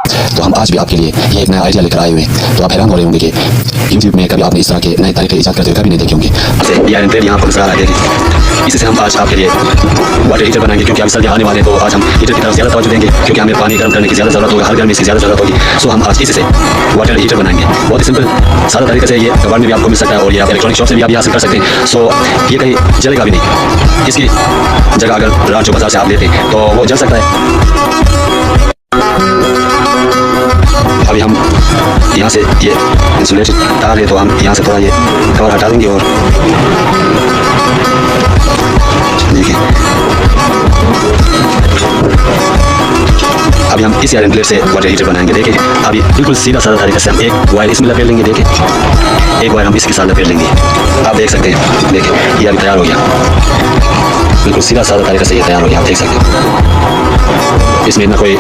तो हम आज भी आपके लिए ये एक नया आइडिया लेकर आए हुए हैं। तो आप हैरान हो रहे होंगे कि YouTube में कभी आपने इस तरह के नए तरीके ईजाद करते हुए कभी नहीं देखे होंगे। ये आयरन प्लेट यहाँ पर नजर आ रहा है, इससे हम आज आपके लिए वाटर हीटर बनाएंगे, क्योंकि अभी सर्दियाँ आने वाले हैं। तो आज हम हीटर की तरफ ज़्यादा तवज्जो देंगे, क्योंकि हमें पानी गर्म करने की ज़्यादा ज़रूरत होगी, हर घर में इसकी ज़्यादा ज़रूरत होगी। सो हम आज इससे वाटर हीटर बनाएंगे। बहुत ही सिंपल सादा तरीके से ये वर्ल्ड में भी आपको मिल सकता है, और ये आप इलेक्ट्रॉनिक शॉप से भी आप हासिल कर सकते हैं। सो ये कहीं जलेगा भी नहीं। इसकी जगह अगर रात जो बाजार से आप लेते हैं तो वो जल सकता है। अभी हम यहाँ से ये इंसुलेटेड तार है, तो हम यहाँ से थोड़ा ये कवर हटा देंगे और देखिए अभी हम इस आयरन प्लेट से वाटर हीटर बनाएंगे। देखिए अभी बिल्कुल सीधा साधा तरीके से हम एक वायर इसमें लपेट लेंगे। देखिए एक वायर हम इसके साथ लपेट लेंगे। आप देख सकते हैं, देखिए ये अभी तैयार हो गया। बिल्कुल सीधा साधा तरीके से ये तैयार हो गया, आप देख सकते हैं। इसमें इतना कोई